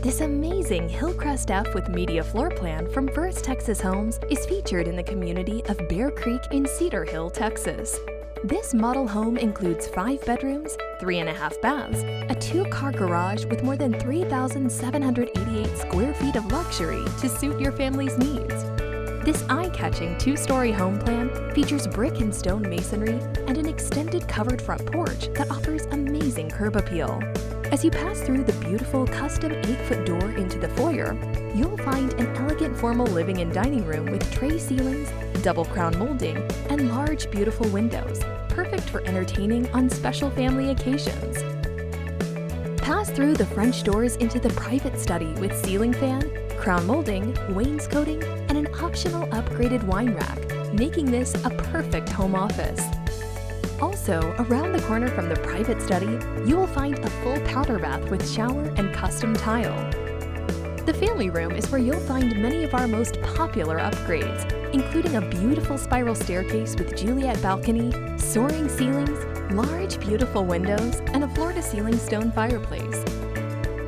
This amazing Hillcrest F with media floor plan from First Texas Homes is featured in the community of Bear Creek in Cedar Hill, Texas. This model home includes 5 bedrooms, 3.5 baths, a 2-car garage with more than 3,788 square feet of luxury to suit your family's needs. This eye-catching 2-story home plan features brick and stone masonry and an extended covered front porch that offers amazing curb appeal. As you pass through the beautiful custom 8-foot door into the foyer, you'll find an elegant formal living and dining room with tray ceilings, double crown molding, and large beautiful windows, perfect for entertaining on special family occasions. Pass through the French doors into the private study with ceiling fan, crown molding, wainscoting, and an optional upgraded wine rack, making this a perfect home office. Also, around the corner from the private study, you will find a full powder bath with shower and custom tile. The family room is where you'll find many of our most popular upgrades, including a beautiful spiral staircase with Juliet balcony, soaring ceilings, large beautiful windows, and a floor-to-ceiling stone fireplace.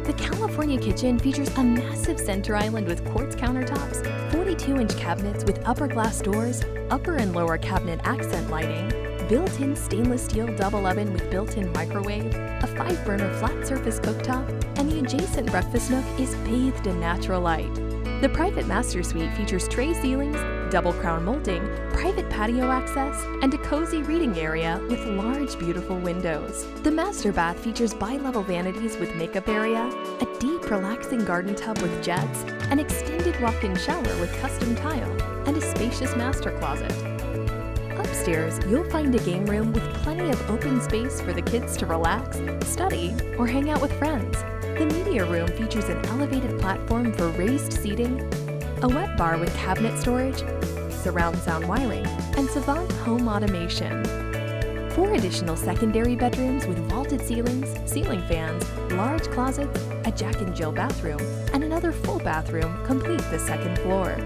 The California kitchen features a massive center island with quartz countertops, 42-inch cabinets with upper glass doors, upper and lower cabinet accent lighting, built-in stainless steel double oven with built-in microwave, a 5-burner flat surface cooktop, and the adjacent breakfast nook is bathed in natural light. The private master suite features tray ceilings, double crown molding, private patio access, and a cozy reading area with large, beautiful windows. The master bath features bi-level vanities with makeup area, a deep, relaxing garden tub with jets, an extended walk-in shower with custom tile, and a spacious master closet. Upstairs, you'll find a game room with plenty of open space for the kids to relax, study, or hang out with friends. The media room features an elevated platform for raised seating, a wet bar with cabinet storage, surround sound wiring, and Savant home automation. 4 additional secondary bedrooms with vaulted ceilings, ceiling fans, large closets, a Jack and Jill bathroom, and another full bathroom complete the second floor.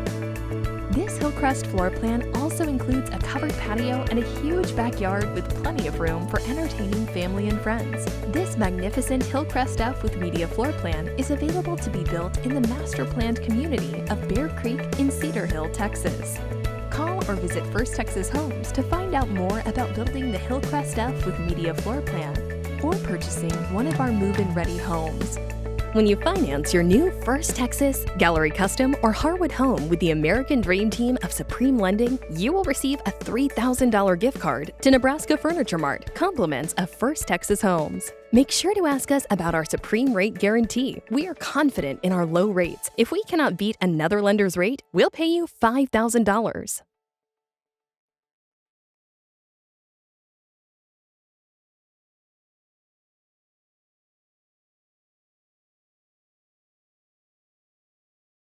This Hillcrest floor plan also includes a covered patio and a huge backyard with plenty of room for entertaining family and friends. This magnificent Hillcrest F with media floor plan is available to be built in the master planned community of Bear Creek in Cedar Hill, Texas. Call or visit First Texas Homes to find out more about building the Hillcrest F with media floor plan or purchasing one of our move-in ready homes. When you finance your new First Texas, Gallery Custom, or Harwood home with the American Dream Team of Supreme Lending, you will receive a $3,000 gift card to Nebraska Furniture Mart, compliments of First Texas Homes. Make sure to ask us about our Supreme Rate Guarantee. We are confident in our low rates. If we cannot beat another lender's rate, we'll pay you $5,000.